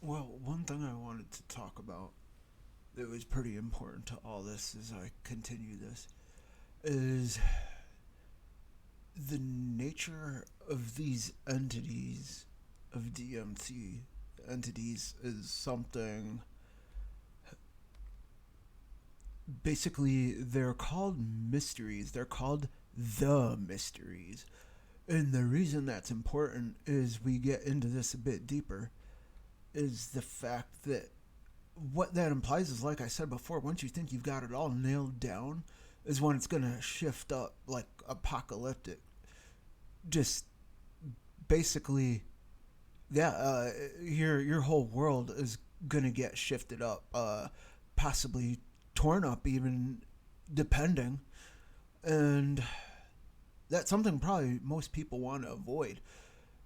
Well, one thing I wanted to talk about that was pretty important to all this as I continue this is the nature of these entities, of DMT entities, is something. Basically, they're called mysteries. They're called the mysteries. And the reason that's important is we get into this a bit deeper is the fact that what that implies is, like I said before, once you think you've got it all nailed down, is when it's going to shift up like apocalyptic. Just basically, yeah, your whole world is going to get shifted up, possibly torn up, even depending. And that's something probably most people want to avoid.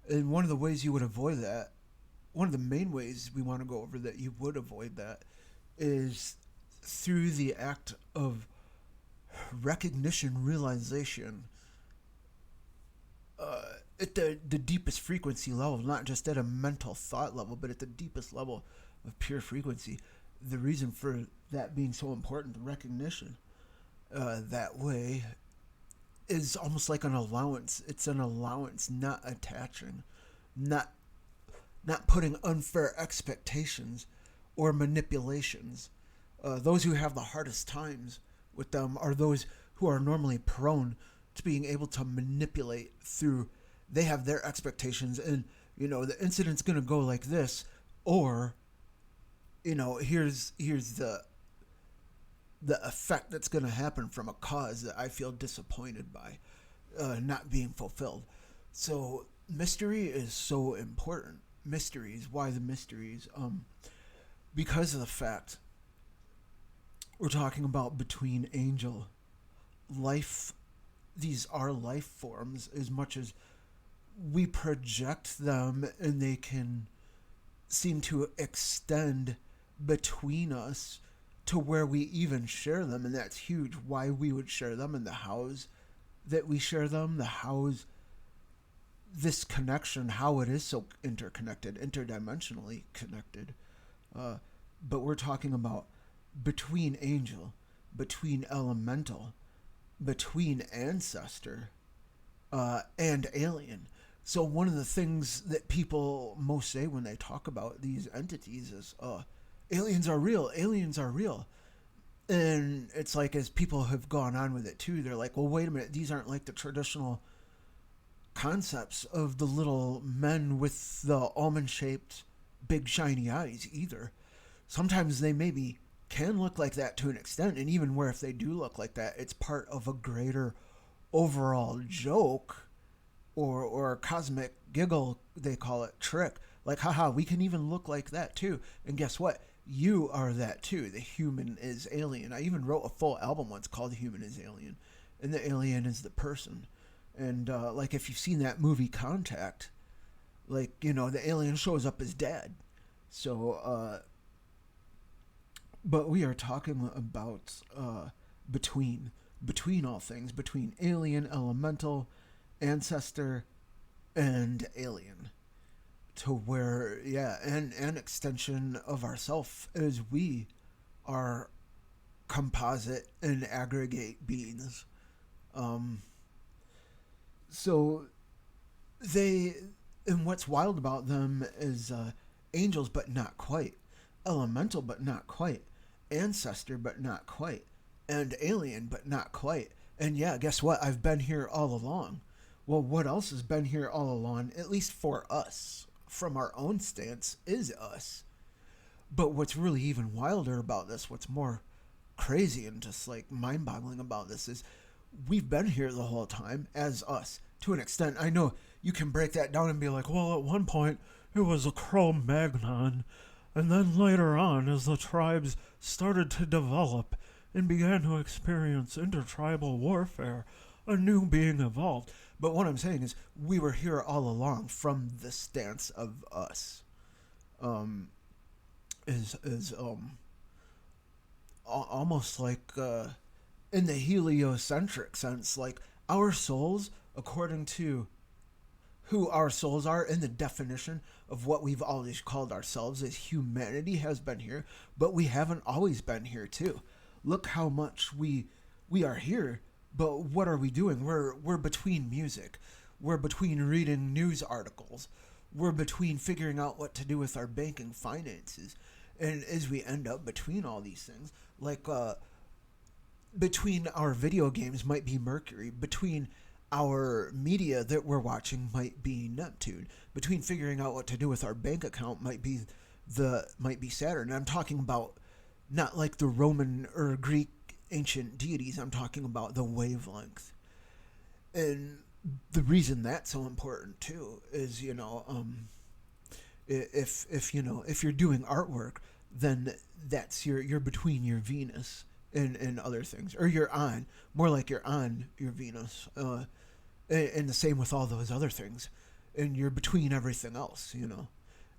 And one of the ways you would avoid that, one of the main ways we want to go over that you would avoid that, is through the act of recognition, realization, at the deepest frequency level, not just at a mental thought level, but at the deepest level of pure frequency. The reason for that being so important, the recognition, that way, is almost like an allowance. It's an allowance, not attaching, not not putting unfair expectations or manipulations. Those who have the hardest times with them are those who are normally prone to being able to manipulate through. They have their expectations, and the incident's gonna go like this, or here's the effect that's gonna happen from a cause that I feel disappointed by, not being fulfilled. So mystery is so important. Mysteries. Why the mysteries? Because of the fact we're talking about between angel life. These are life forms as much as we project them, and they can seem to extend between us to where we even share them, and that's huge. Why we would share them, and the hows that we share them, the hows, this connection, how it is so interconnected, interdimensionally connected. Uh, but we're talking about between angel, between elemental, between ancestor, and alien. So one of the things that people most say when they talk about these entities is, aliens are real, aliens are real. And it's like, as people have gone on with it too, they're like, well, wait a minute, these aren't like the traditional concepts of the little men with the almond shaped big shiny eyes either. Sometimes they maybe can look like that to an extent, and even where if they do look like that, it's part of a greater overall joke, or a cosmic giggle, they call it, trick. Like, haha, we can even look like that too. And guess what? You are that too. The human is alien. I even wrote a full album once called The Human is Alien. And the alien is the person. And like, if you've seen that movie Contact, like, the alien shows up as dad. So, but we are talking about, between all things, between alien, elemental, ancestor, and alien, to where, yeah, and an extension of ourself as we are composite and aggregate beings. Um, so they, and what's wild about them is, angels, but not quite, elemental, but not quite, ancestor, but not quite, and alien, but not quite. And yeah, guess what? I've been here all along. Well, what else has been here all along, at least for us, from our own stance, is us. But what's really even wilder about this, what's more crazy and just like mind boggling about this, is we've been here the whole time as us. To an extent, I know you can break that down and be like, well, at one point it was a Cro Magnon, and then later on, as the tribes started to develop and began to experience intertribal warfare, a new being evolved. But what I'm saying is, we were here all along from the stance of us. Um, is almost like, in the heliocentric sense, like our souls, according to who our souls are and the definition of what we've always called ourselves as humanity has been here, but we haven't always been here too. Look how much we are here, but what are we doing? We're between music. We're between reading news articles. We're between figuring out what to do with our banking finances. And as we end up between all these things, like between our video games might be Mercury, between our media that we're watching might be Neptune, between figuring out what to do with our bank account might be Saturn. And I'm talking about not like the Roman or Greek ancient deities. I'm talking about the wavelength. And the reason that's so important too is, if you're doing artwork, then that's you're between your Venus and other things, or you're on more like you're on your Venus, and the same with all those other things, and you're between everything else,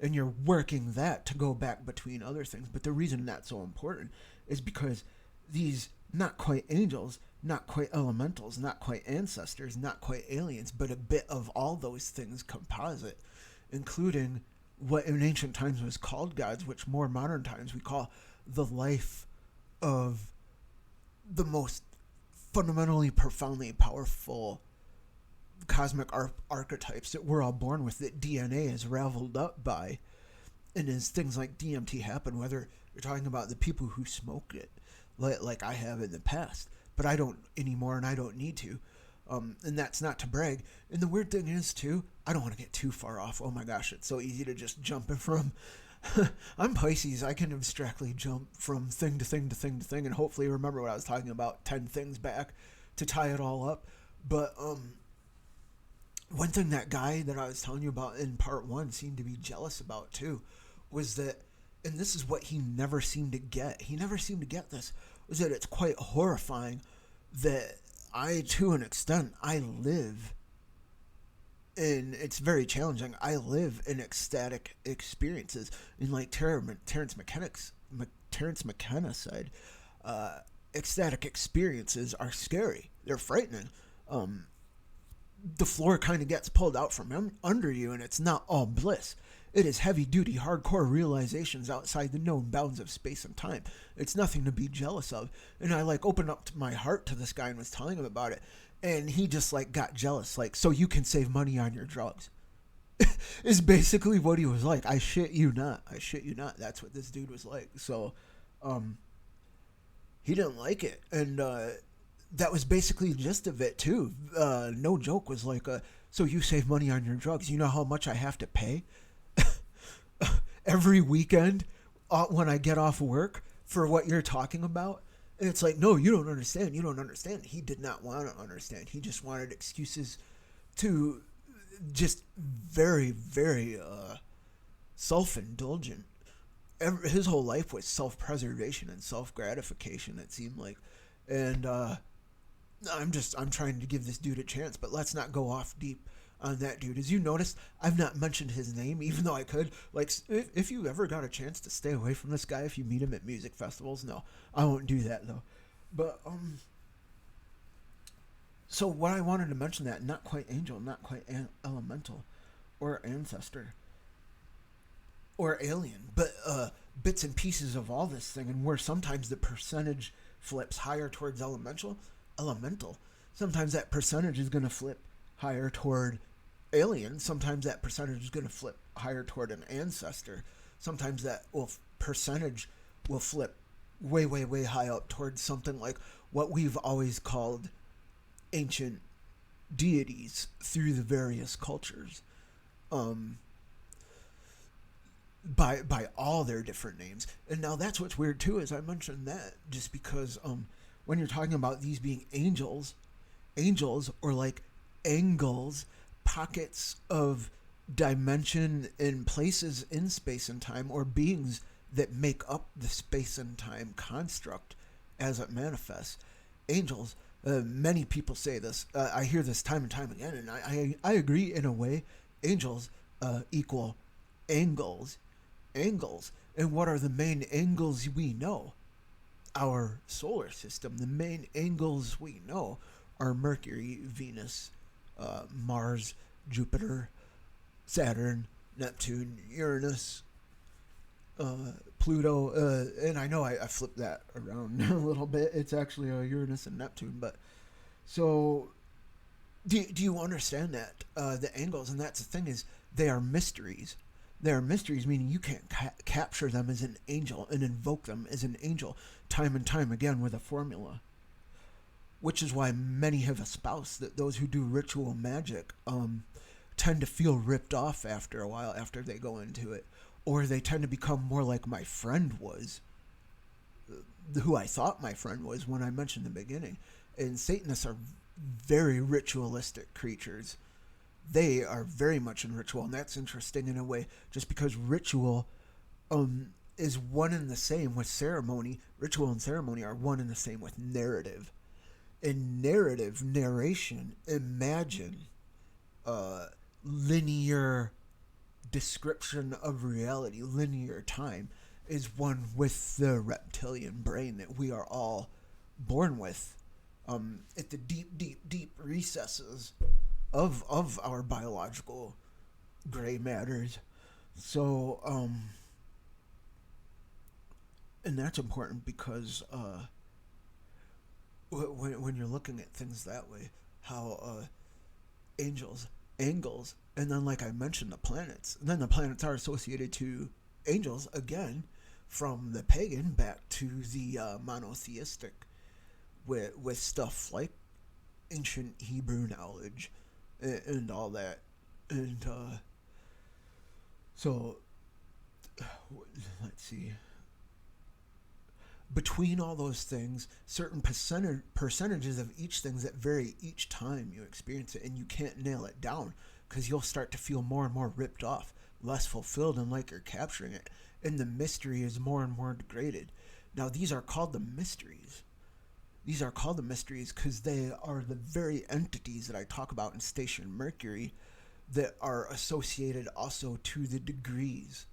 and you're working that to go back between other things. But the reason that's so important is because these not quite angels, not quite elementals, not quite ancestors, not quite aliens, but a bit of all those things composite, including what in ancient times was called gods, which more modern times we call the life of the most fundamentally, profoundly powerful cosmic archetypes that we're all born with, that DNA is raveled up by. And as things like DMT happen, whether you're talking about the people who smoked it, like I have in the past, but I don't anymore and I don't need to. And that's not to brag. And the weird thing is, too, I don't want to get too far off. Oh my gosh, it's so easy to just jump in from. I'm Pisces. I can abstractly jump from thing to thing to thing to thing and hopefully remember what I was talking about 10 things back to tie it all up. But one thing that guy that I was telling you about in part one seemed to be jealous about, too, was that, and this is what he never seemed to get. He never seemed to get this, was that it's quite horrifying that I, to an extent, I live in, it's very challenging, I live in ecstatic experiences. And like Terrence McKenna said, ecstatic experiences are scary. They're frightening. The floor kind of gets pulled out from under you, and it's not all bliss. It is heavy-duty, hardcore realizations outside the known bounds of space and time. It's nothing to be jealous of. And I opened up my heart to this guy and was telling him about it, and he just got jealous. So you can save money on your drugs. Is basically what he was like. I shit you not. That's what this dude was like. So, he didn't like it, and that was basically the gist of it too. No joke, was so you save money on your drugs. You know how much I have to pay every weekend when I get off work for what you're talking about? And it's no, you don't understand. He did not want to understand. He just wanted excuses to just very, very self-indulgent. His whole life was self-preservation and self-gratification, it seemed like. And I'm trying to give this dude a chance, but let's not go off deep on that dude. As you noticed, I've not mentioned his name, even though I could. If you ever got a chance to stay away from this guy, if you meet him at music festivals, no, I won't do that though. But so what I wanted to mention, that not quite angel, not quite elemental, or ancestor, or alien, but bits and pieces of all this thing, and where sometimes the percentage flips higher towards elemental. Sometimes that percentage is going to flip higher toward alien. Sometimes that percentage is going to flip higher toward an ancestor. Sometimes that percentage will flip way, way, way high up towards something like what we've always called ancient deities through the various cultures. By all their different names. And now that's what's weird too, is I mentioned that just because when you're talking about these being angels or angles, pockets of dimension in places in space and time, or beings that make up the space and time construct as it manifests. Angels, many people say this, I hear this time and time again, and I agree in a way. Angels equal angles. And what are the angles we know? Our solar system. The main angles we know are Mercury, Venus, Mars, Jupiter, Saturn, Neptune, Uranus, Pluto, and I know I flipped that around a little bit. It's actually Uranus and Neptune, but so do you understand that the angles, and that's the thing, is they are mysteries. They are mysteries, meaning you can't capture them as an angel and invoke them as an angel time and time again with a formula. Which is why many have espoused that those who do ritual magic tend to feel ripped off after a while after they go into it, or they tend to become more like my friend was, who I thought my friend was when I mentioned in the beginning. And Satanists are very ritualistic creatures. They are very much in ritual, and that's interesting in a way, just because ritual is one and the same with ceremony. Ritual and ceremony are one and the same with narrative. In narrative, narration, imagine linear description of reality, linear time, is one with the reptilian brain that we are all born with at the deep, deep, deep recesses of our biological gray matters. So, and that's important because when you're looking at things that way, how angels, angles, and then like I mentioned, the planets, and then the planets are associated to angels again, from the pagan back to the monotheistic, with stuff like ancient Hebrew knowledge and all that, and so let's see. Between all those things, certain percentages of each things that vary each time you experience it, and you can't nail it down because you'll start to feel more and more ripped off, less fulfilled, and like you're capturing it, and the mystery is more and more degraded. Now, these are called the mysteries. These are called the mysteries because they are the very entities that I talk about in Station Mercury that are associated also to the degrees.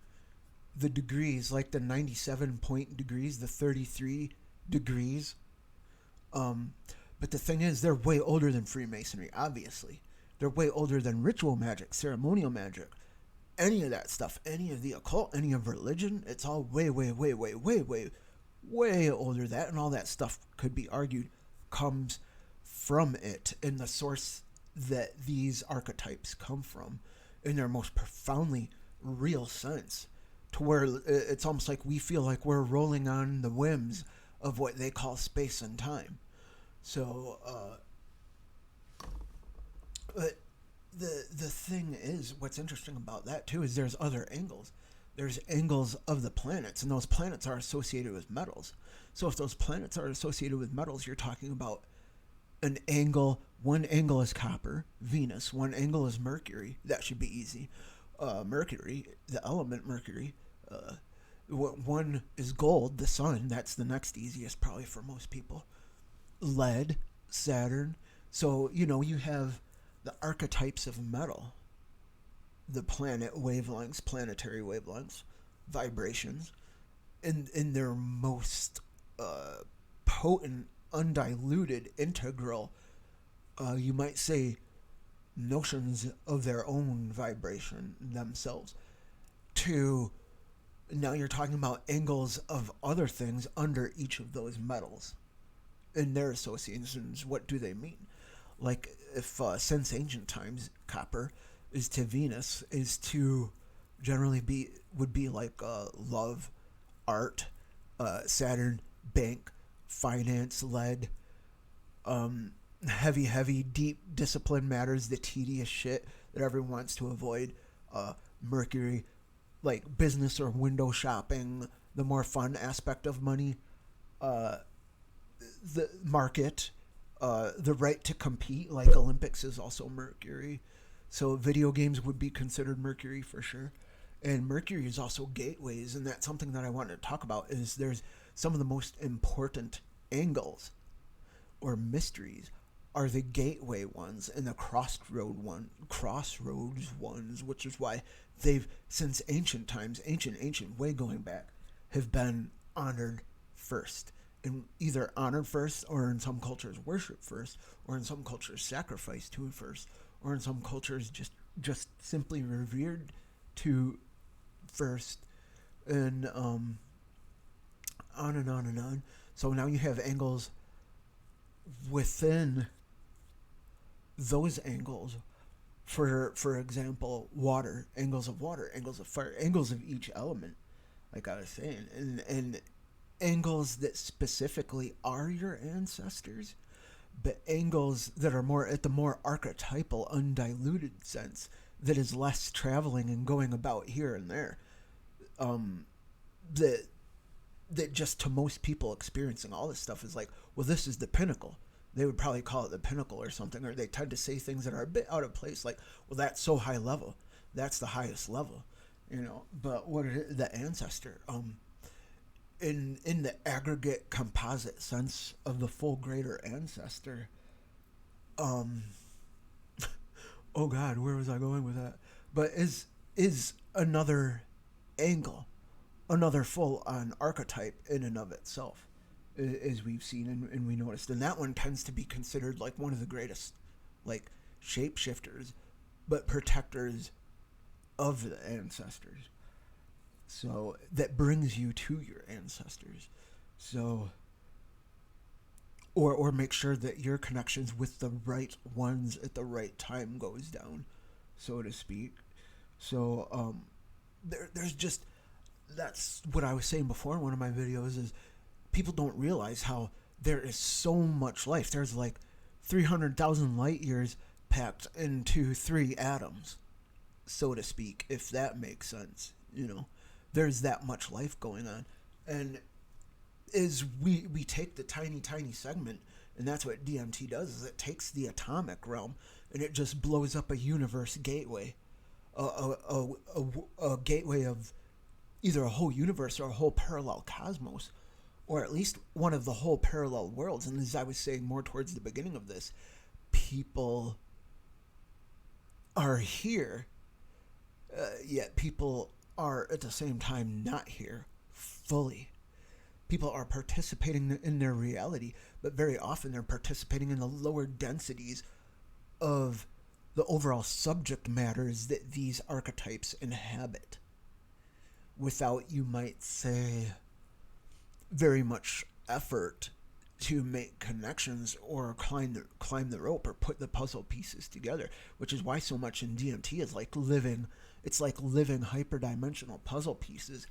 The degrees, like the 97 point degrees, the 33 degrees. But the thing is, they're way older than Freemasonry, obviously. They're way older than ritual magic, ceremonial magic, any of that stuff, any of the occult, any of religion. It's all way, way, way, way, way, way, way older than that. And all that stuff could be argued comes from it, and the source that these archetypes come from in their most profoundly real sense, to where it's almost like we feel like we're rolling on the whims of what they call space and time. So, but the thing is, what's interesting about that too is there's other angles. There's angles of the planets, and those planets are associated with metals. So if those planets are associated with metals, you're talking about an angle. One angle is copper, Venus. One angle is Mercury. That should be easy. Mercury, the element Mercury. One is gold, the sun. That's the next easiest probably for most people. Lead, Saturn. So, you have the archetypes of metal, the planet wavelengths, planetary wavelengths, vibrations, in their most potent, undiluted, integral, you might say, notions of their own vibration themselves. To now you're talking about angles of other things under each of those metals and their associations. What do they mean? Like, if since ancient times, copper is to Venus, is to generally would be like love, art, Saturn, bank, finance, lead, heavy, deep discipline matters, the tedious shit that everyone wants to avoid. Mercury, like business or window shopping, the more fun aspect of money. The market, the right to compete, like Olympics is also Mercury. So video games would be considered Mercury for sure. And Mercury is also gateways, and that's something that I wanted to talk about. Is there's some of the most important angles or mysteries are the gateway ones and the crossroads ones, which is why they've, since ancient times, ancient, way going back, have been honored first. And either honored first, or in some cultures worship first, or in some cultures sacrifice to it first, or in some cultures just just simply revered to first, and on and on and on. So now you have angles within those angles. For example, water, angles of fire, angles of each element, like I was saying, and angles that specifically are your ancestors, but angles that are more at the more archetypal, undiluted sense that is less traveling and going about here and there. That just to most people experiencing all this stuff is like, well, this is the pinnacle. They would probably call it the pinnacle or something, or they tend to say things that are a bit out of place, like, well, that's so high level, that's the highest level, you know. But what is the ancestor? In the aggregate composite sense of the full greater ancestor, um, oh God, where was I going with that? But is another angle, another full on archetype in and of itself, as we've seen and we noticed, and that one tends to be considered like one of the greatest, like, shapeshifters, but protectors of the ancestors. So that brings you to your ancestors. So or make sure that your connections with the right ones at the right time goes down, so to speak. So there's just, that's what I was saying before in one of my videos, is people don't realize how there is so much life. There's like 300,000 light years packed into 3 atoms, so to speak, if that makes sense. You know, there's that much life going on. And is we take the tiny segment, and that's what DMT does, is it takes the atomic realm and it just blows up a universe gateway, a gateway of either a whole universe or a whole parallel cosmos, or at least one of the whole parallel worlds. And as I was saying more towards the beginning of this, people are here, yet people are at the same time not here fully. People are participating in their reality, but very often they're participating in the lower densities of the overall subject matters that these archetypes inhabit, without, you might say, very much effort to make connections or climb the rope or put the puzzle pieces together, which is why so much in DMT is like living, it's like living hyperdimensional puzzle pieces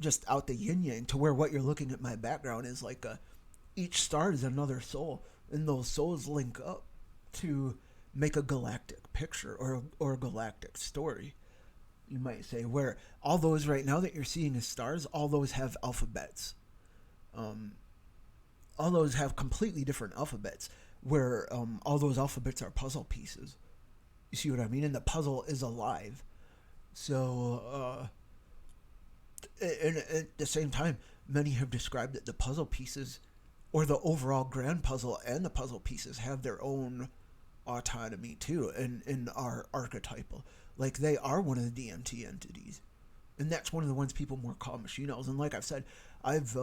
just out the yin yang, to where what you're looking at my background is like each star is another soul, and those souls link up to make a galactic picture or a galactic story, you might say, where all those right now that you're seeing as stars, all those have alphabets. All those have completely different alphabets, where all those alphabets are puzzle pieces. You see what I mean? And the puzzle is alive. So, and at the same time, many have described that the puzzle pieces, or the overall grand puzzle and the puzzle pieces, have their own autonomy too, and are archetypal. Like, they are one of the DMT entities. And that's one of the ones people more call machine elves. And like I've said, I've,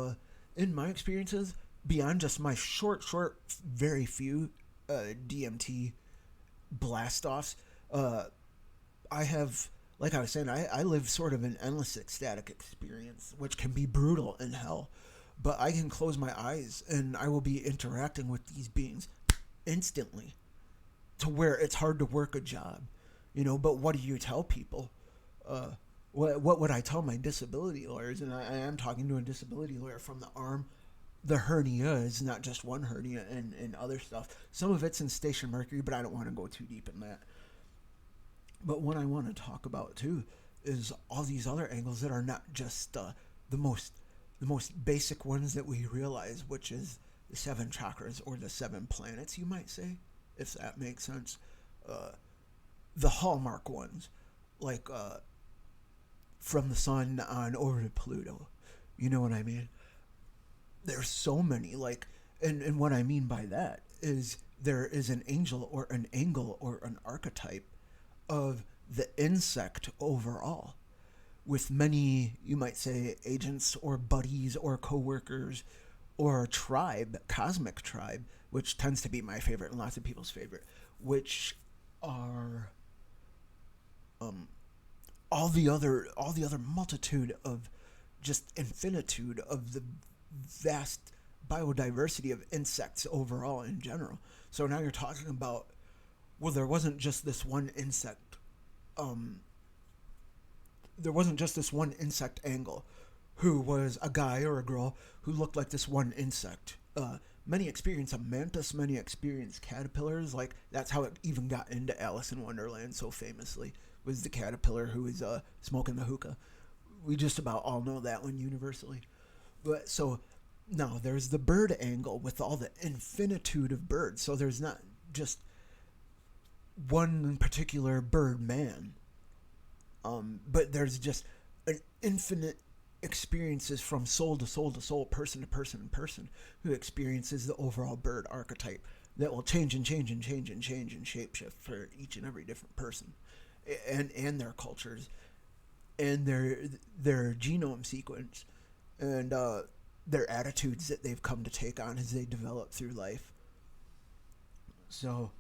in my experiences, beyond just my short, very few DMT blast-offs, I have, like I was saying, I live sort of an endless ecstatic experience, which can be brutal in hell. But I can close my eyes and I will be interacting with these beings instantly, to where it's hard to work a job, you know. But what do you tell people? What would I tell my disability lawyers? And I am talking to a disability lawyer from the arm. The hernia is not just one hernia, and other stuff. Some of it's in station Mercury, but I don't want to go too deep in that. But what I want to talk about too is all these other angles that are not just the most basic ones that we realize, which is the 7 chakras, or the 7 planets, you might say, if that makes sense. The hallmark ones, like from the sun on over to Pluto. You know what I mean? There's so many, like, and what I mean by that is there is an angel or an angle or an archetype of the insect overall, with many, you might say, agents or buddies or co-workers or tribe, cosmic tribe, which tends to be my favorite and lots of people's favorite, which are all the other multitude of just infinitude of the vast biodiversity of insects overall in general. So now you're talking about, well, there wasn't just this one insect. There wasn't just this one insect angle who was a guy or a girl who looked like this one insect. Many experience a mantis, many experience caterpillars. Like, that's how it even got into Alice in Wonderland so famously, was the caterpillar who was smoking the hookah. We just about all know that one universally. But so now there's the bird angle with all the infinitude of birds. So there's not just one particular bird man, but there's just an infinite experiences from soul to soul to soul, person to person and person, who experiences the overall bird archetype that will change and change and change and change and shapeshift for each and every different person, and their cultures, and their genome sequence, and their attitudes that they've come to take on as they develop through life. So,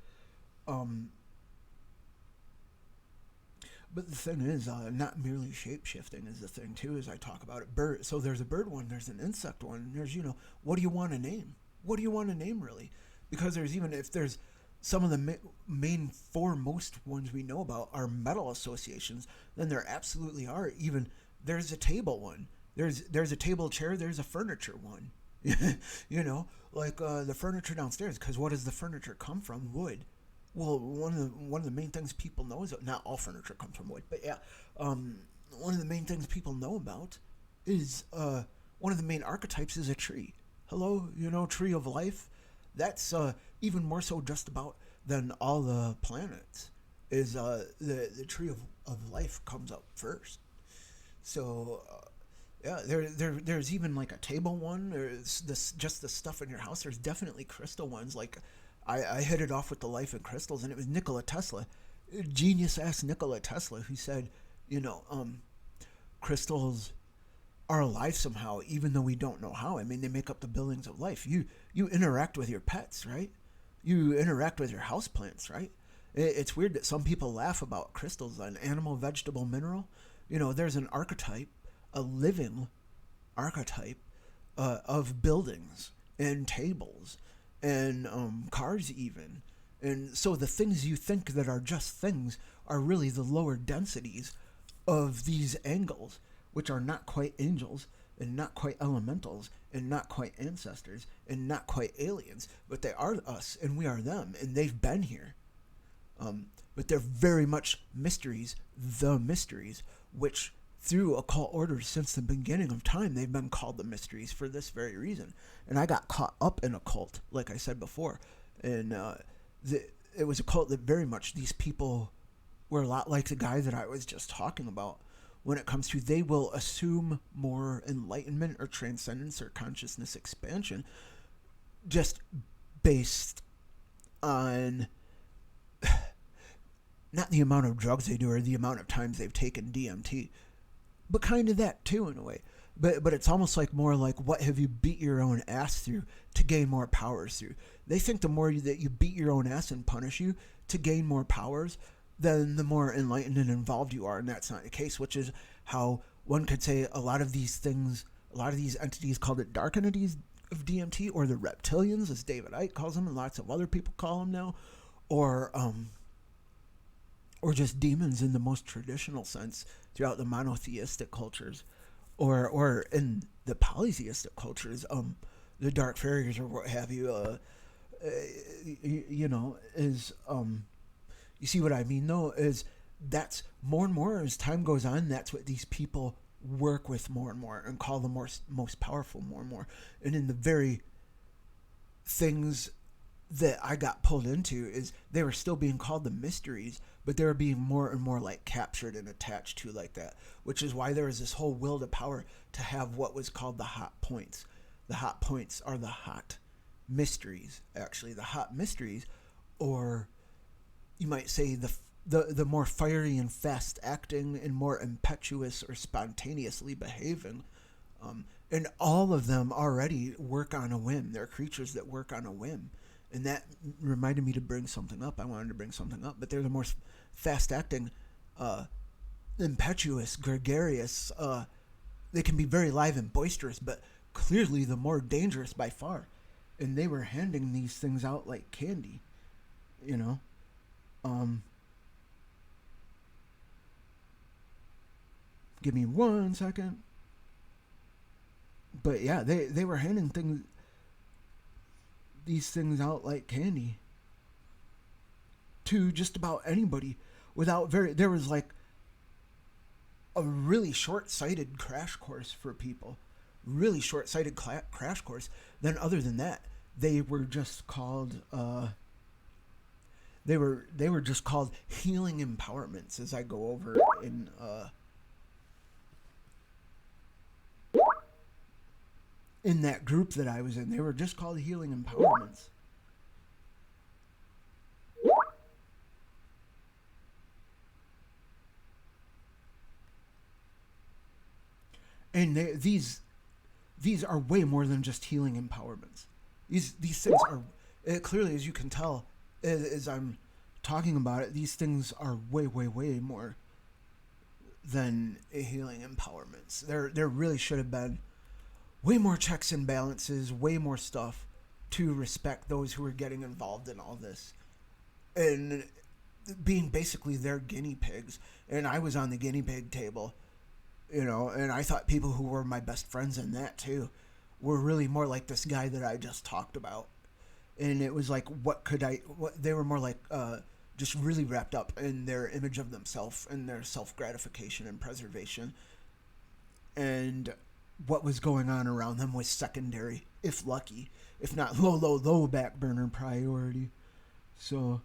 but the thing is, not merely shape shifting is the thing too. As I talk about it, bird. So there's a bird one, there's an insect one. There's, what do you want to name? What do you want to name really? Because there's, even if there's some of the main foremost ones we know about are metal associations, then there absolutely are. Even there's a table one. There's a table chair. There's a furniture one. Like the furniture downstairs. Because what does the furniture come from? Wood. Well, one of the main things people know is, not all furniture comes from wood, but yeah, one of the main things people know about is one of the main archetypes is a tree. Hello, tree of life. That's even more so just about than all the planets. Is the tree of life comes up first. So yeah, there's even like a table one. There's this, just the stuff in your house. There's definitely crystal ones. Like, I hit it off with the life in crystals, and it was Nikola Tesla, genius ass Nikola Tesla, who said, crystals are alive somehow, even though we don't know how. I mean, they make up the buildings of life. You interact with your pets, right? You interact with your houseplants, right? It's weird that some people laugh about crystals, an animal, vegetable, mineral. There's an archetype, a living archetype of buildings and tables and cars even. And so the things you think that are just things are really the lower densities of these angles, which are not quite angels and not quite elementals and not quite ancestors and not quite aliens, but they are us and we are them, and they've been here. But they're very much mysteries, the mysteries, which through occult orders since the beginning of time, they've been called the mysteries for this very reason. And I got caught up in a cult, like I said before. And it was a cult that very much, these people were a lot like the guy that I was just talking about. When it comes to, they will assume more enlightenment or transcendence or consciousness expansion just based on not the amount of drugs they do or the amount of times they've taken DMT, but kind of that too in a way. But it's almost like more like, what have you beat your own ass through to gain more powers through? They think the more that you beat your own ass and punish you to gain more powers, then the more enlightened and involved you are, and that's not the case, which is how one could say a lot of these things, a lot of these entities called it dark entities of DMT, or the reptilians, as David Icke calls them, and lots of other people call them now, or just demons in the most traditional sense throughout the monotheistic cultures, or in the polytheistic cultures, the dark fairies or what have you, is, you see what I mean though, is that's more and more as time goes on, that's what these people work with more and more and call the most powerful more and more. And in the very things that I got pulled into, is they were still being called the mysteries, but they were being more and more like captured and attached to like that, which is why there was this whole will to power to have what was called the hot points. The hot points are the hot mysteries, actually. The hot mysteries, or you might say the more fiery and fast acting and more impetuous or spontaneously behaving. And all of them already work on a whim. They're creatures that work on a whim. And that reminded me to bring something up. I wanted to bring something up, but they're the more fast acting uh, impetuous, gregarious. They can be very live and boisterous, but clearly the more dangerous by far. And they were handing these things out like candy, you know. Um, Give me 1 second. But yeah, they were handing these things out like candy to just about anybody without very. There was like a really short-sighted crash course for people, really short-sighted crash course. Then other than that, they were just called they were just called healing empowerments, as I go over in that group that I was in. They were just called healing empowerments. And these are way more than just healing empowerments. These things are clearly, as you can tell, as I'm talking about it, these things are way more than healing empowerments. There really should have been way more checks and balances, way more stuff to respect those who are getting involved in all this, and being basically their guinea pigs. And I was on the guinea pig table, and I thought people who were my best friends in that too were really more like this guy that I just talked about. And it was like, what they were more like, just really wrapped up in their image of themselves and their self-gratification and preservation. And what was going on around them was secondary, if lucky, if not low back burner priority. So,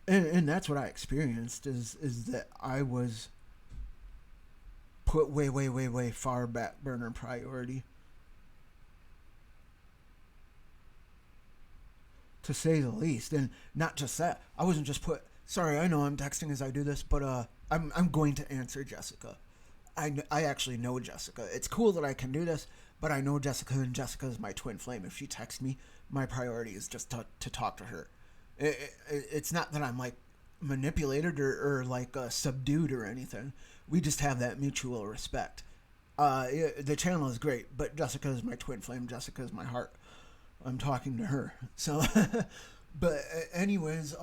and that's what I experienced is that I was put way far back burner priority, to say the least. And not just that, I wasn't just put. Sorry, I know I'm texting as I do this, but I'm going to answer Jessica. I actually know Jessica. It's cool that I can do this, but I know Jessica, and Jessica is my twin flame. If she texts me, my priority is just to talk to her. It's not that I'm like manipulated or like subdued or anything. We just have that mutual respect. The channel is great, but Jessica is my twin flame. Jessica is my heart. I'm talking to her. So, but anyways,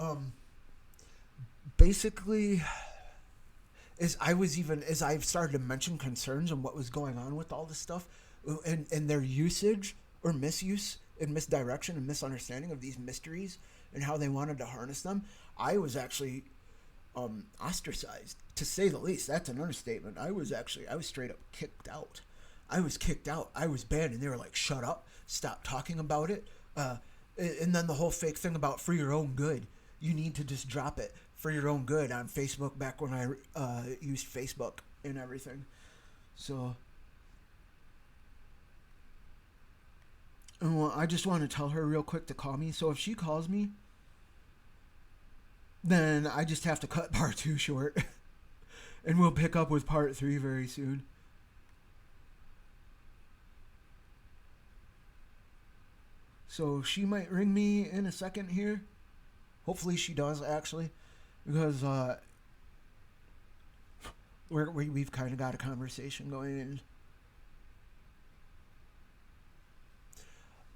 basically, as I've started to mention concerns on what was going on with all this stuff, and their usage or misuse and misdirection and misunderstanding of these mysteries and how they wanted to harness them, I was actually ostracized, to say the least. That's an understatement. I was straight up kicked out. I was kicked out. I was banned, and they were like, "Shut up! Stop talking about it." And then the whole fake thing about for your own good. You need to just drop it for your own good on Facebook, back when I used Facebook and everything. So, well, I just want to tell her real quick to call me. So if she calls me, then I just have to cut part 2 short. And we'll pick up with part 3 very soon. So she might ring me in a second here. Hopefully she does, actually. Because we've kind of got a conversation going in.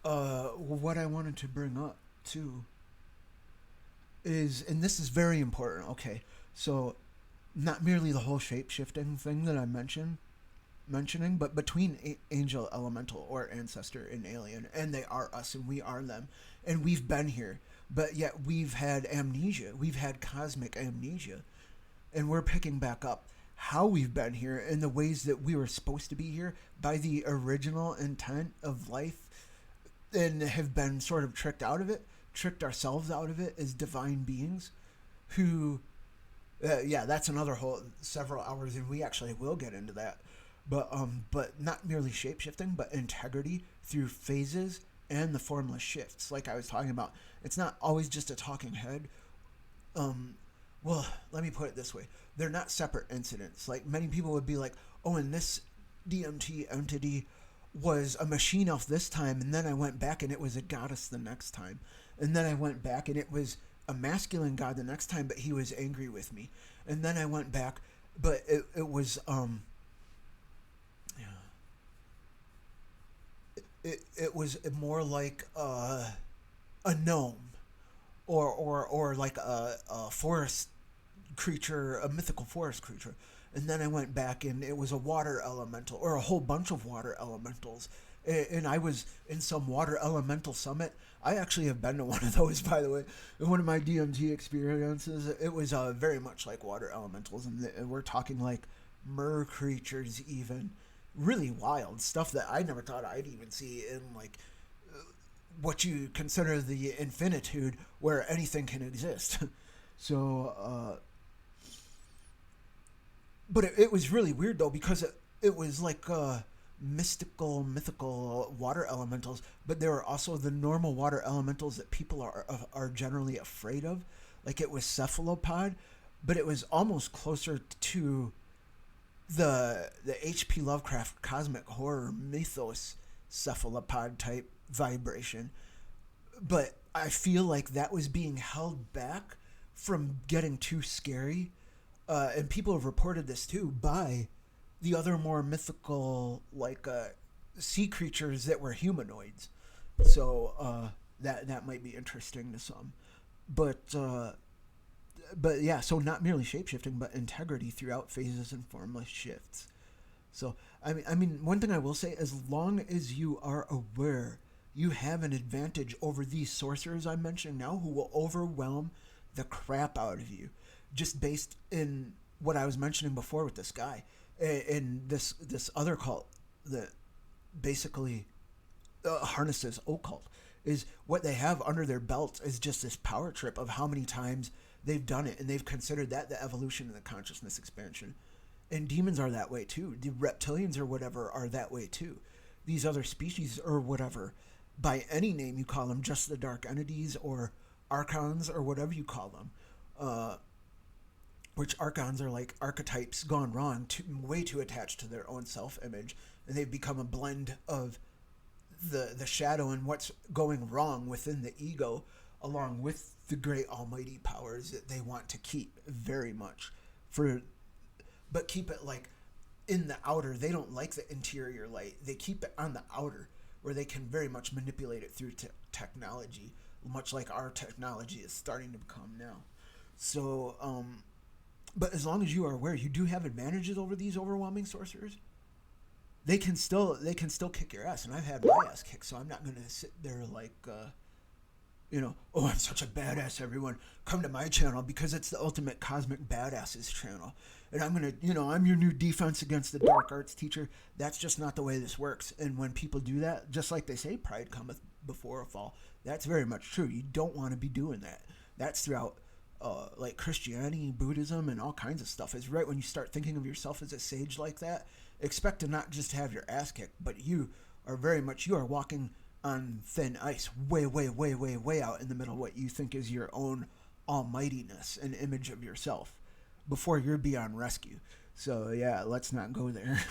What I wanted to bring up, too, is, and this is very important, okay, so not merely the whole shape-shifting thing that I'm mentioning, but between angel, elemental, or ancestor and alien, and they are us and we are them, and we've been here, but yet we've had amnesia, we've had cosmic amnesia, and we're picking back up how we've been here in the ways that we were supposed to be here by the original intent of life, and have been sort of tricked ourselves out of it as divine beings who, yeah, that's another whole several hours, and we actually will get into that. But not merely shape-shifting, but integrity through phases and the formless shifts, like I was talking about. It's not always just a talking head. Well, let me put it this way. They're not separate incidents. Like, many people would be like, oh, and this DMT entity was a machine elf this time, and then I went back and it was a goddess the next time. And then I went back and it was a masculine god the next time, but he was angry with me. And then I went back, but it was yeah, it was more like a gnome, or like a forest creature, a mythical forest creature. And then I went back and it was a water elemental, or a whole bunch of water elementals. And I was in some water elemental summit. I actually have been to one of those, by the way. In one of my DMT experiences, it was very much like water elementals, and we're talking like mer creatures, even really wild stuff that I never thought I'd even see in like what you consider the infinitude, where anything can exist. So, but it was really weird though, because it was like mythical water elementals, but there were also the normal water elementals that people are generally afraid of. Like it was cephalopod, but it was almost closer to the H.P. Lovecraft cosmic horror mythos cephalopod type vibration. But I feel like that was being held back from getting too scary, and people have reported this too, by the other more mythical like sea creatures that were humanoids. So that might be interesting to some, but yeah. So not merely shapeshifting, but integrity throughout phases and formless shifts. So I mean, one thing I will say: as long as you are aware, you have an advantage over these sorcerers I'm mentioning now, who will overwhelm the crap out of you, just based in what I was mentioning before with this guy and this other cult that basically harnesses occult. Is what they have under their belts is just this power trip of how many times they've done it, and they've considered that the evolution and the consciousness expansion. And demons are that way too. The reptilians or whatever are that way too. These other species or whatever, by any name you call them, just the dark entities or archons or whatever you call them, which archons are like archetypes gone wrong, way too attached to their own self-image, and they've become a blend of the shadow and what's going wrong within the ego, along with the great almighty powers that they want to keep very much but keep it like in the outer. They don't like the interior light. They keep it on the outer, where they can very much manipulate it through technology, much like our technology is starting to become now. So, but as long as you are aware, you do have advantages over these overwhelming sorcerers. They can still kick your ass, and I've had my ass kicked. So I'm not gonna sit there like, oh, I'm such a badass. Everyone, come to my channel because it's the ultimate cosmic badasses channel, and I'm gonna, I'm your new defense against the dark arts teacher. That's just not the way this works. And when people do that, just like they say, pride cometh before a fall. That's very much true. You don't want to be doing that. That's throughout like Christianity, Buddhism, and all kinds of stuff. Is right when you start thinking of yourself as a sage like that, expect to not just have your ass kicked, but you are walking on thin ice, way, way, way, way, way out in the middle of what you think is your own almightiness and image of yourself before you're beyond rescue. So yeah, let's not go there.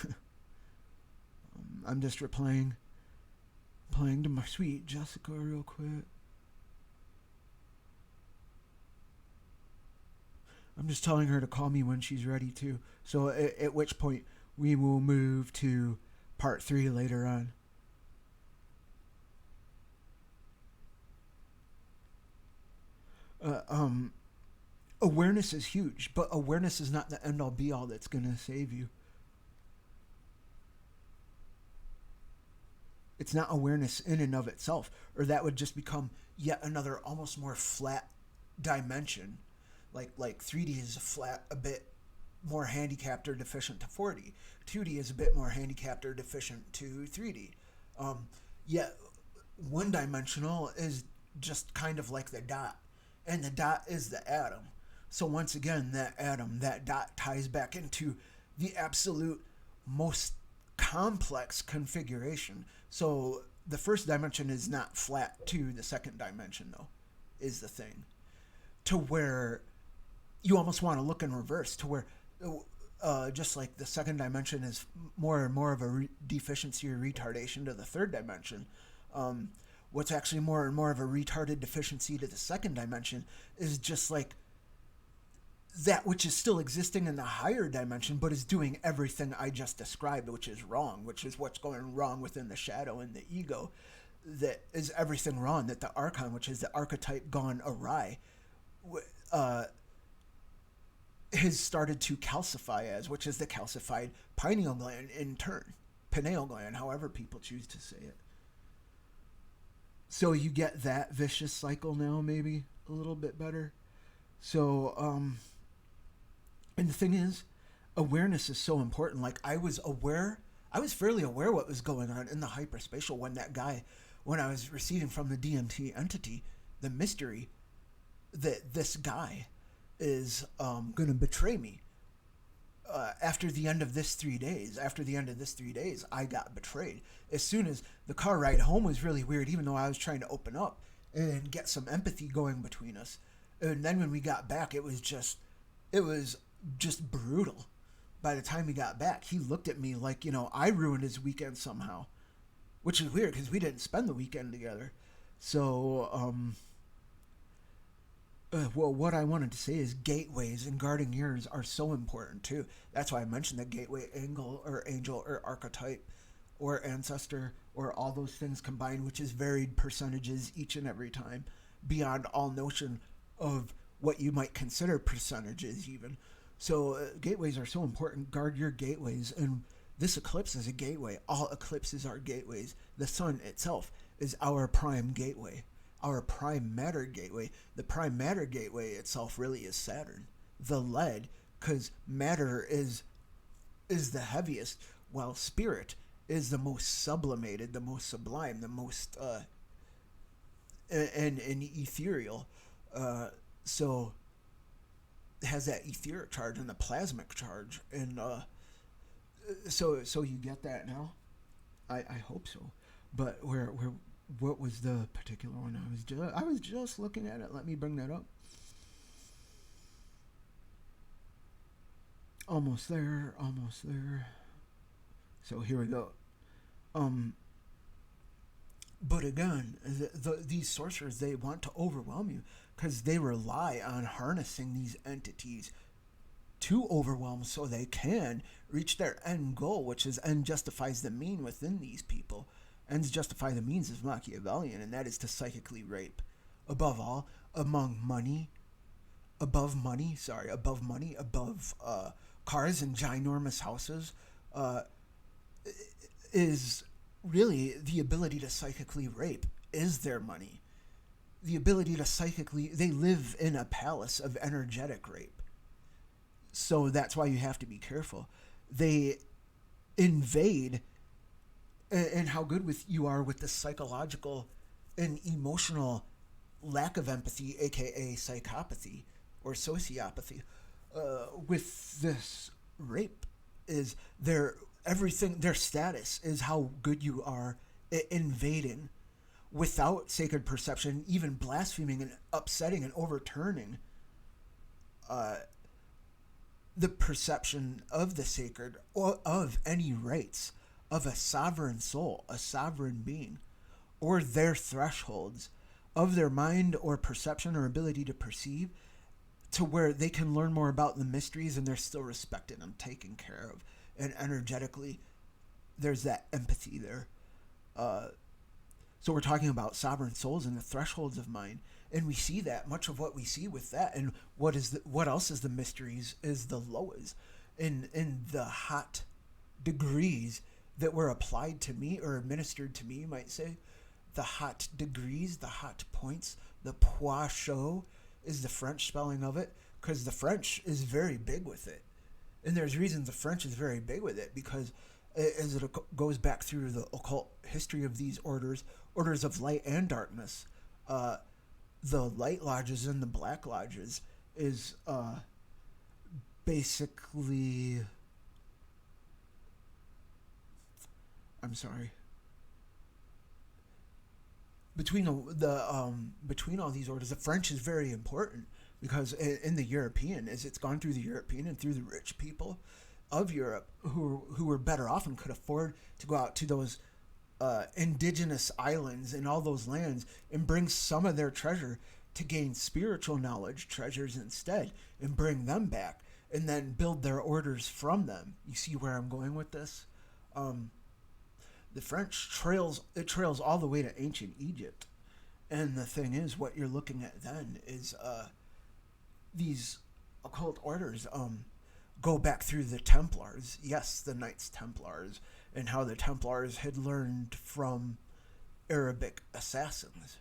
I'm just playing to my sweet Jessica real quick. I'm just telling her to call me when she's ready to. So at which point we will move to part 3 later on. Awareness is huge, but awareness is not the end-all be-all that's going to save you. It's not awareness in and of itself, or that would just become yet another almost more flat dimension. Like 3D is a bit more handicapped or deficient to 4D. 2D is a bit more handicapped or deficient to 3D. Yet one-dimensional is just kind of like the dot, and the dot is the atom. So once again, that dot ties back into the absolute most complex configuration. So the first dimension is not flat to the second dimension, though, is the thing. To where you almost want to look in reverse, to where just like the second dimension is more and more of a deficiency or retardation to the third dimension. What's actually more and more of a retarded deficiency to the second dimension is just like that which is still existing in the higher dimension, but is doing everything I just described, which is wrong, which is what's going wrong within the shadow and the ego. That is everything wrong. That the archon, which is the archetype gone awry, uh, has started to calcify as, which is the calcified pineal gland in turn. Pineal gland, however people choose to say it. So you get that vicious cycle now, maybe a little bit better. So, and the thing is, awareness is so important. Like, I was fairly aware what was going on in the hyperspatial when I was receiving from the DMT entity, the mystery that this guy is going to betray me. After the end of this 3 days, I got betrayed. As soon as the car ride home was really weird, even though I was trying to open up and get some empathy going between us. And then when we got back, it was just brutal. By the time we got back, he looked at me like, I ruined his weekend somehow, which is weird because we didn't spend the weekend together. So, well, what I wanted to say is gateways and guarding ears are so important too. That's why I mentioned the gateway angle or angel or archetype or ancestor or all those things combined, which is varied percentages each and every time, beyond all notion of what you might consider percentages even. So gateways are so important. Guard your gateways. And this eclipse is a gateway. All eclipses are gateways. The sun itself is our prime gateway. Our prime matter gateway. The prime matter gateway itself really is Saturn, the lead, because matter is the heaviest, while spirit is the most sublimated, the most sublime, the most and ethereal. So it has that etheric charge and the plasmic charge, and so you get that now. I hope so. But what was the particular one? I was just looking at it. Let me bring that up. Almost there. So here we go. But again, these sorcerers, they want to overwhelm you because they rely on harnessing these entities to overwhelm so they can reach their end goal, which is end justifies the mean within these people. Ends justify the means is Machiavellian, and that is to psychically rape. Above all, above cars and ginormous houses, is really the ability to psychically rape is their money. The ability to they live in a palace of energetic rape. So that's why you have to be careful. They invade, and how good you are with the psychological and emotional lack of empathy, aka psychopathy or sociopathy, with this rape is their status is how good you are at invading without sacred perception, even blaspheming and upsetting and overturning the perception of the sacred or of any rights of a sovereign soul, a sovereign being, or their thresholds of their mind or perception or ability to perceive, to where they can learn more about the mysteries and they're still respected and taken care of. And energetically, there's that empathy there. So we're talking about sovereign souls and the thresholds of mind. And we see that, much of what we see with that. And what else is the mysteries is the loas. In the hot degrees that were applied to me or administered to me, you might say. The hot degrees, the hot points, the pois chaud is the French spelling of it, because the French is very big with it. And there's reasons the French is very big with it, because as it goes back through the occult history of these orders of light and darkness, the light lodges and the black lodges is basically... I'm sorry. Between all these orders, the French is very important, because in the European, as it's gone through the European and through the rich people of Europe who were better off and could afford to go out to those indigenous islands and all those lands and bring some of their treasure to gain spiritual knowledge treasures instead and bring them back and then build their orders from them. You see where I'm going with this? Um, the French trails all the way to ancient Egypt. And the thing is, what you're looking at then is these occult orders go back through the Templars. Yes, the Knights Templars, and how the Templars had learned from Arabic assassins.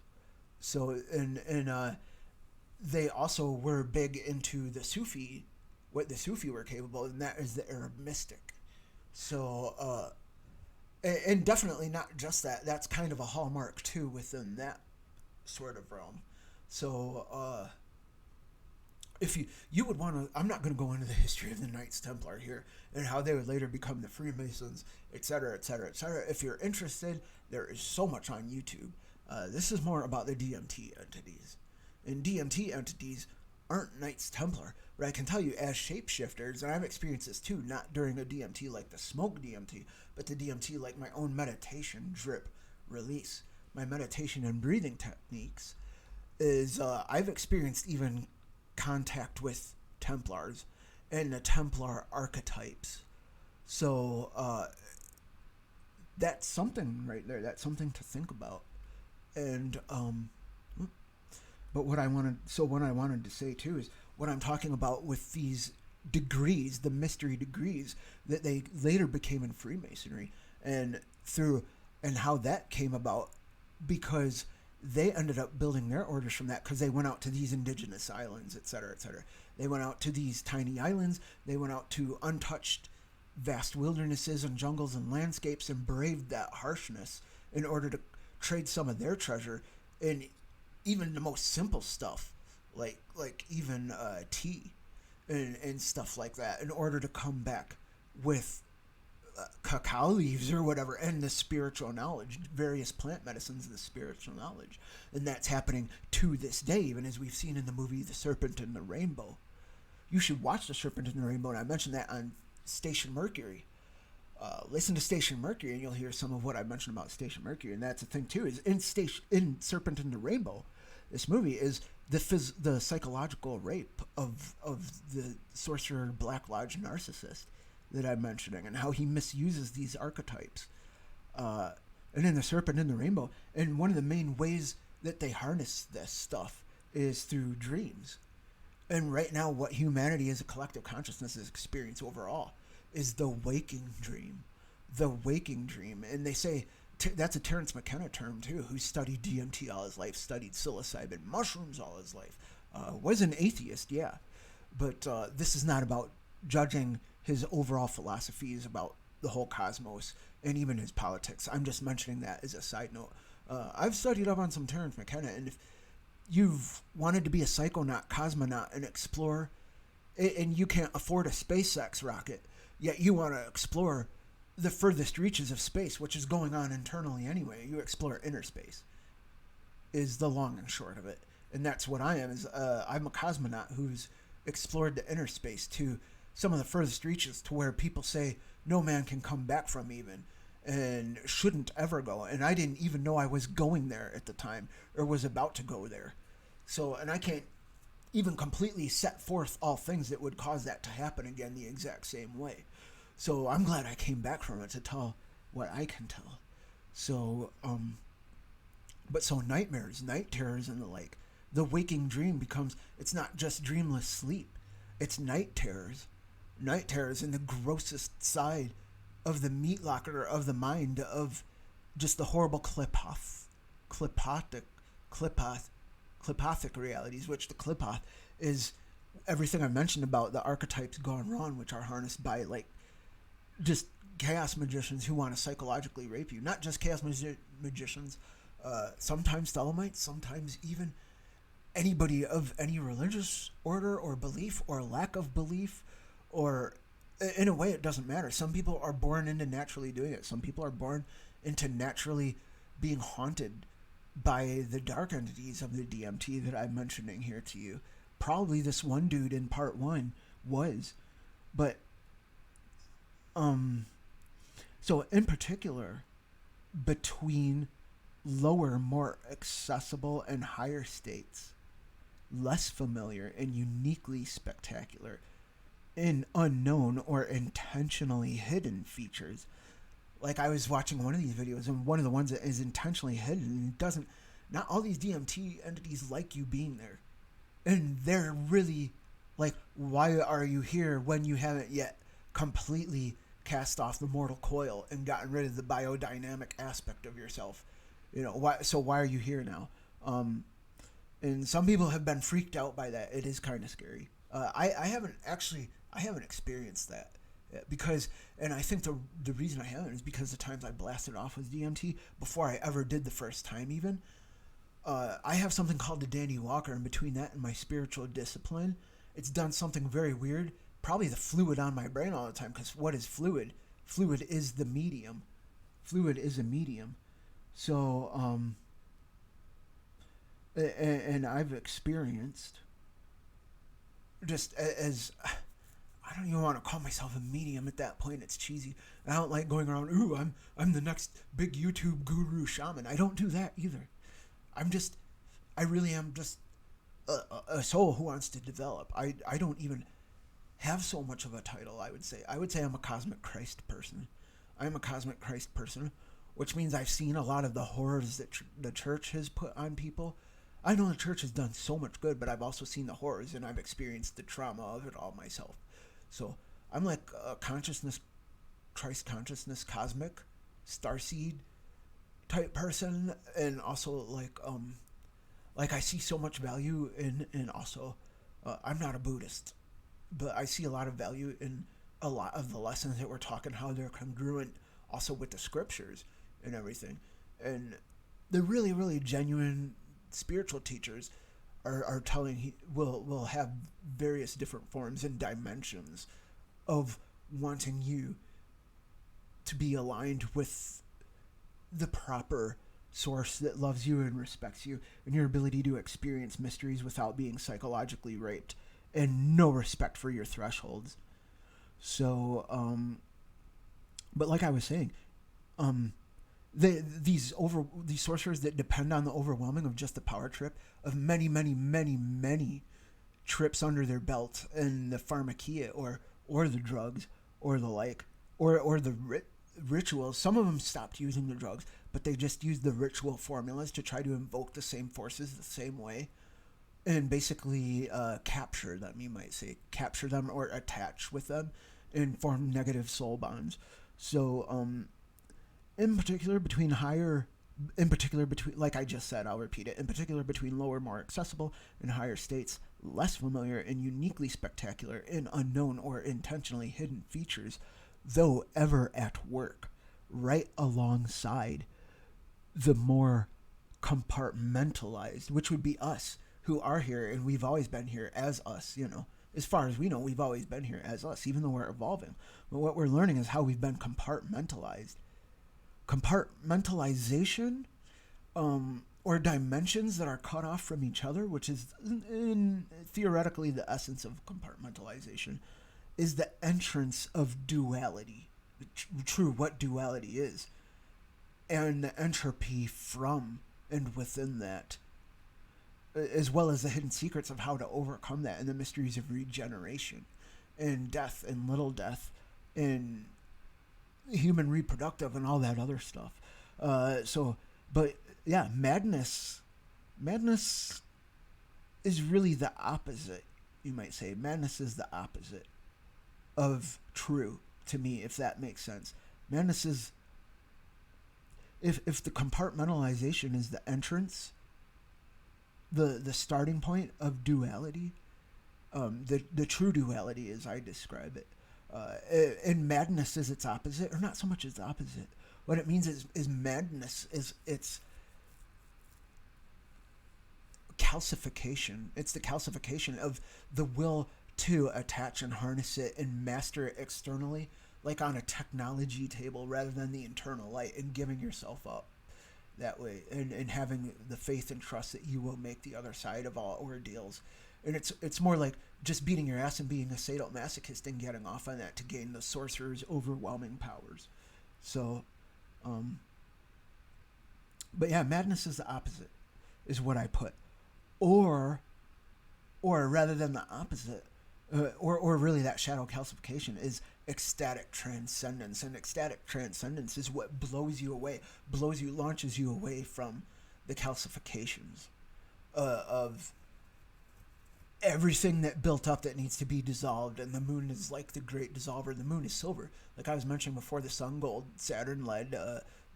So, and they also were big into the Sufi, what the Sufi were capable of, and that is the Arab mystic. So, and definitely not just that. That's kind of a hallmark too within that sort of realm. So, if you would want to, I'm not going to go into the history of the Knights Templar here and how they would later become the Freemasons, etc., etc., etc. If you're interested, there is so much on YouTube. This is more about the DMT entities, and DMT entities aren't Knights Templar. But I can tell you, as shapeshifters, and I've experienced this too, not during a DMT like the smoke DMT, but the DMT like my own meditation drip release. My meditation and breathing techniques is I've experienced even contact with Templars and the Templar archetypes. So that's something right there. That's something to think about. And but what I wanted to say too is what I'm talking about with these degrees, the mystery degrees that they later became in Freemasonry, and how that came about because they ended up building their orders from that because they went out to these indigenous islands, etc., etc. They went out to these tiny islands. They went out to untouched vast wildernesses and jungles and landscapes and braved that harshness in order to trade some of their treasure in even the most simple stuff, like even tea and stuff like that, in order to come back with cacao leaves or whatever, and the spiritual knowledge, various plant medicines and the spiritual knowledge. And that's happening to this day, even as we've seen in the movie The Serpent and the Rainbow. You should watch The Serpent and the Rainbow, and I mentioned that on Station Mercury. Listen to Station Mercury and you'll hear some of what I mentioned about Station Mercury. And that's the thing too, is in Serpent and the Rainbow, this movie is the psychological rape of the sorcerer Black Lodge narcissist that I'm mentioning, and how he misuses these archetypes. And in The Serpent and the Rainbow, and one of the main ways that they harness this stuff is through dreams. And right now, what humanity as a collective consciousness has experienced overall is the waking dream. The waking dream. And they say, that's a Terence McKenna term too, who studied DMT all his life, studied psilocybin mushrooms all his life. Was an atheist, yeah. But this is not about judging his overall philosophies about the whole cosmos and even his politics. I'm just mentioning that as a side note. I've studied up on some Terence McKenna, and if you've wanted to be a psychonaut, cosmonaut, and explore, and you can't afford a SpaceX rocket, yet you want to explore the furthest reaches of space, which is going on internally anyway. You explore inner space, is the long and short of it. And that's what I am. I'm a cosmonaut who's explored the inner space to some of the furthest reaches, to where people say no man can come back from even, and shouldn't ever go. And I didn't even know I was going there at the time, or was about to go there. So, and I can't even completely set forth all things that would cause that to happen again the exact same way. So I'm glad I came back from it to tell what I can tell. So, but so nightmares, night terrors, and the like, the waking dream becomes, it's not just dreamless sleep, it's night terrors. Night terrors in the grossest side of the meat locker of the mind, of just the horrible clipothic realities, which the clipoth is everything I mentioned about the archetypes gone wrong, which are harnessed by like just chaos magicians who want to psychologically rape you. Not just chaos magicians, sometimes Thelemites, sometimes even anybody of any religious order or belief or lack of belief, or in a way it doesn't matter. Some people are born into naturally doing it. Some people are born into naturally being haunted by the dark entities of the DMT that I'm mentioning here to you. Probably this one dude in part one was. But so in particular, between lower, more accessible, and higher states, less familiar and uniquely spectacular, in unknown or intentionally hidden features. Like, I was watching one of these videos, and one of the ones that is intentionally hidden and doesn't. Not all these DMT entities like you being there, and they're really like, why are you here when you haven't yet completely cast off the mortal coil and gotten rid of the biodynamic aspect of yourself? You know, why? So why are you here now? And some people have been freaked out by that. It is kind of scary. I haven't experienced that because, and I think the reason I haven't is because the times I blasted off with DMT before I ever did the first time even. I have something called the Dandy Walker, and between that and my spiritual discipline, it's done something very weird. Probably the fluid on my brain all the time, because what is fluid? Fluid is the medium. Fluid is a medium. So, and I've experienced just as I don't even want to call myself a medium at that point. It's cheesy. I don't like going around, ooh, I'm the next big YouTube guru shaman. I don't do that either. I really am just a soul who wants to develop. I don't even have so much of a title, I would say. I would say I'm a cosmic Christ person. I'm a cosmic Christ person, which means I've seen a lot of the horrors that the church has put on people. I know the church has done so much good, but I've also seen the horrors, and I've experienced the trauma of it all myself. So I'm like a consciousness, Christ consciousness, cosmic, starseed type person, and also like I see so much value in also, I'm not a Buddhist, but I see a lot of value in a lot of the lessons that we're talking, how they're congruent also with the scriptures and everything. And the really, really genuine spiritual teachers are telling, will have various different forms and dimensions of wanting you to be aligned with the proper source that loves you and respects you, and your ability to experience mysteries without being psychologically raped, and no respect for your thresholds. So, but like I was saying, these sorcerers that depend on the overwhelming of just the power trip of many, many, many, many trips under their belt, and the pharmakia or the drugs or the like, or the rituals. Some of them stopped using the drugs, but they just used the ritual formulas to try to invoke the same forces the same way, and basically capture them, you might say, capture them or attach with them and form negative soul bonds. So, in particular between, like I just said, I'll repeat it, in particular between lower, more accessible, and higher states, less familiar and uniquely spectacular in unknown or intentionally hidden features, though ever at work, right alongside the more compartmentalized, which would be us, who are here, and we've always been here as us, you know. As far as we know, we've always been here as us, even though we're evolving. But what we're learning is how we've been compartmentalized. Compartmentalization, or dimensions that are cut off from each other, which is theoretically the essence of compartmentalization, is the entrance of duality. True, what duality is. And the entropy from and within that, as well as the hidden secrets of how to overcome that, and the mysteries of regeneration and death and little death and human reproductive and all that other stuff. But yeah, madness is really the opposite, you might say. Madness is the opposite of true, to me, if that makes sense. Madness is, if the compartmentalization is the entrance, the starting point of duality, the true duality as I describe it, and madness is its opposite, or not so much its opposite. What it means is madness is its calcification. It's the calcification of the will to attach and harness it and master it externally, like on a technology table, rather than the internal light, and giving yourself up that way, and having the faith and trust that you will make the other side of all ordeals. And it's more like just beating your ass and being a sadomasochist and getting off on that to gain the sorcerer's overwhelming powers. So, But yeah, madness is the opposite, is what I put. Or, or rather than the opposite, or really that shadow calcification is ecstatic transcendence. And ecstatic transcendence is what blows you away, launches you away from the calcifications of everything that built up that needs to be dissolved. And the moon is like the great dissolver. The moon is silver, like I was mentioning before. The sun gold, Saturn lead,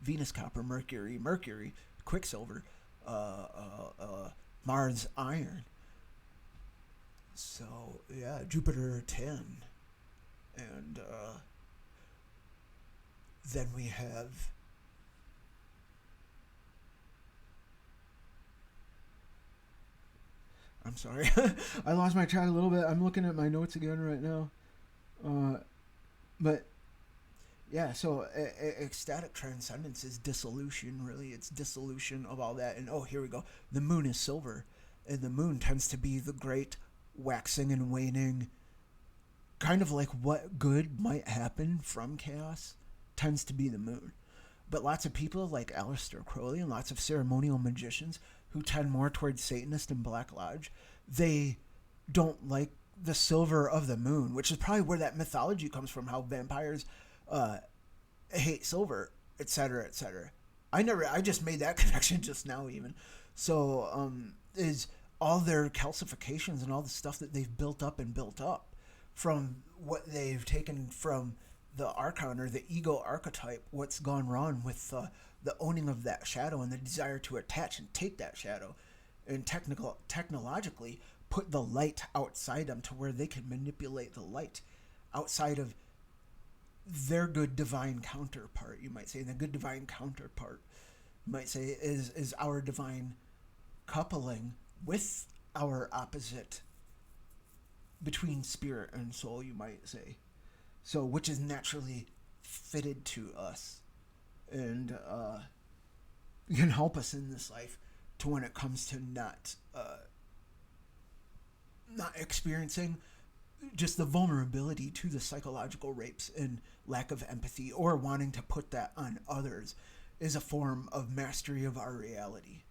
Venus copper, Mercury quicksilver, Mars iron. So yeah, Jupiter tin. And then we have I'm sorry. I lost my track a little bit. I'm looking at my notes again right now. But yeah, so ecstatic transcendence is dissolution, really. It's dissolution of all that. And oh, here we go. The moon is silver. And the moon tends to be the great waxing and waning, kind of like what good might happen from chaos tends to be the moon. But lots of people like Aleister Crowley and lots of ceremonial magicians who tend more towards Satanist and Black Lodge, they don't like the silver of the moon, which is probably where that mythology comes from, how vampires hate silver, etc., etc. I just made that connection just now even. So is all their calcifications and all the stuff that they've built up from what they've taken from the archon or the ego archetype, what's gone wrong with the owning of that shadow and the desire to attach and take that shadow and technologically put the light outside them to where they can manipulate the light outside of their good divine counterpart, you might say. And the good divine counterpart, you might say, is our divine coupling with our opposite between spirit and soul, you might say. So, which is naturally fitted to us and can help us in this life to when it comes to not experiencing just the vulnerability to the psychological rapes and lack of empathy or wanting to put that on others is a form of mastery of our reality.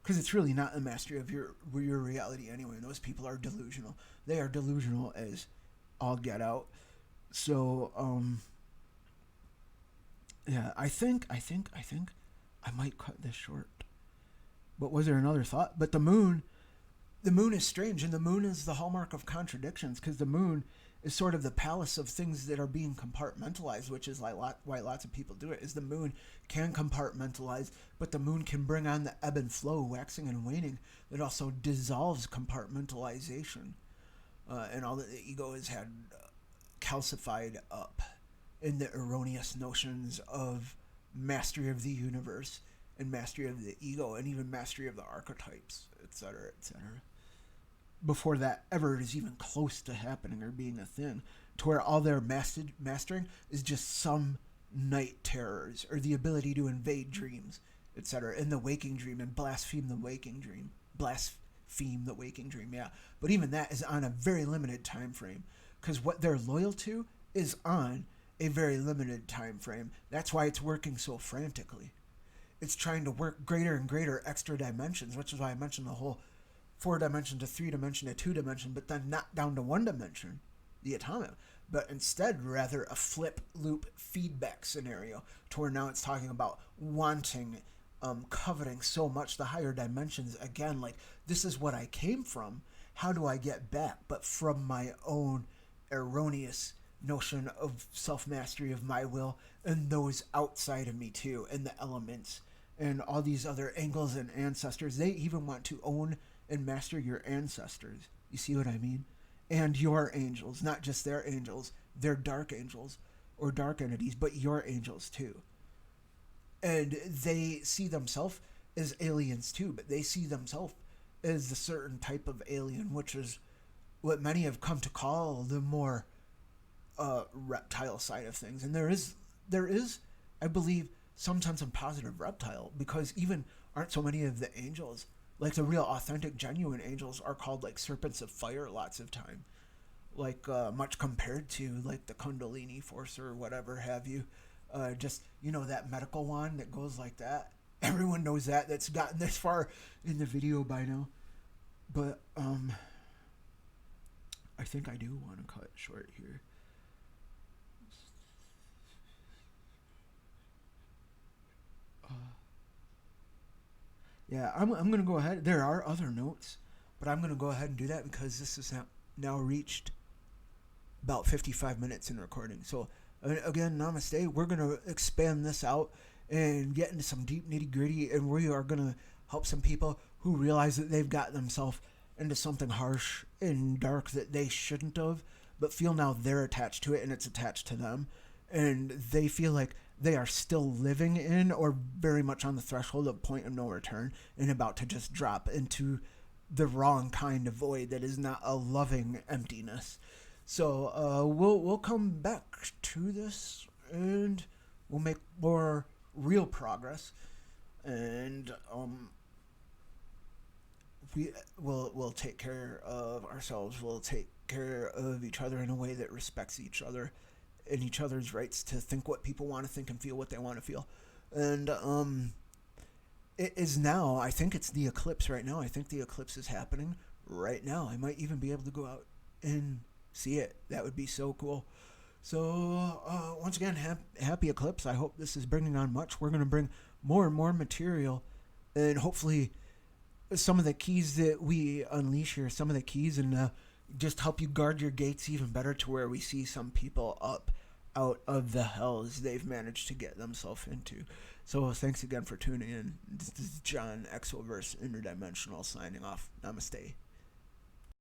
Because it's really not a mastery of your reality anyway. And those people are delusional. They are delusional as all get out. So, yeah, I think I might cut this short. But was there another thought? But the moon is strange, and the moon is the hallmark of contradictions, because the moon is sort of the palace of things that are being compartmentalized, which is like why lots of people do it, is the moon can compartmentalize, but the moon can bring on the ebb and flow, waxing and waning, that also dissolves compartmentalization, and all that the ego has had calcified up in the erroneous notions of mastery of the universe and mastery of the ego and even mastery of the archetypes, etc., etc. Before that ever is even close to happening or being a thing, to where all their mastering is just some night terrors or the ability to invade dreams, etc., in the waking dream and blaspheme the waking dream. Blaspheme the waking dream, yeah. But even that is on a very limited time frame, because what they're loyal to is on a very limited time frame. That's why it's working so frantically. It's trying to work greater and greater extra dimensions, which is why I mentioned the whole 4-dimension to 3-dimension to 2-dimension, but then not down to 1-dimension, the atomic, but instead rather a flip loop feedback scenario, to where now it's talking about wanting, coveting so much the higher dimensions again, like this is what I came from, how do I get back, but from my own erroneous notion of self-mastery of my will and those outside of me too, and the elements and all these other angles and ancestors. They even want to own and master your ancestors. You see what I mean? And your angels, not just their angels, their dark angels or dark entities, but your angels too. And they see themselves as aliens too, but they see themselves as a certain type of alien, which is what many have come to call the more reptile side of things. And there is, I believe, sometimes some positive reptile, because even aren't so many of the angels, like the real authentic genuine angels, are called like serpents of fire lots of time, like much compared to like the Kundalini force or whatever have you, just, you know, that medical wand that goes like that, Everyone knows that. That's gotten this far in the video by now. But I think I do want to cut it short here. Yeah, I'm going to go ahead. There are other notes, but I'm going to go ahead and do that because this has now reached about 55 minutes in recording. So, again, namaste. We're going to expand this out and get into some deep nitty gritty, and we are going to help some people who realize that they've got themselves into something harsh and dark that they shouldn't have, but feel now they're attached to it and it's attached to them. And they feel like they are still living in or very much on the threshold of point of no return and about to just drop into the wrong kind of void that is not a loving emptiness. So we'll come back to this and we'll make more real progress, and we'll take care of ourselves. We'll take care of each other in a way that respects each other and each other's rights to think what people want to think and feel what they want to feel. And it is now. I think it's the eclipse right now. I think the eclipse is happening right now. I might even be able to go out and see it. That would be so cool. So once again, happy eclipse. I hope this is bringing on much. We're going to bring more and more material, and hopefully some of the keys that we unleash here, some of the keys, and just help you guard your gates even better to where we see some people up out of the hells they've managed to get themselves into. So thanks again for tuning in. This is John Exoverse Interdimensional signing off. Namaste.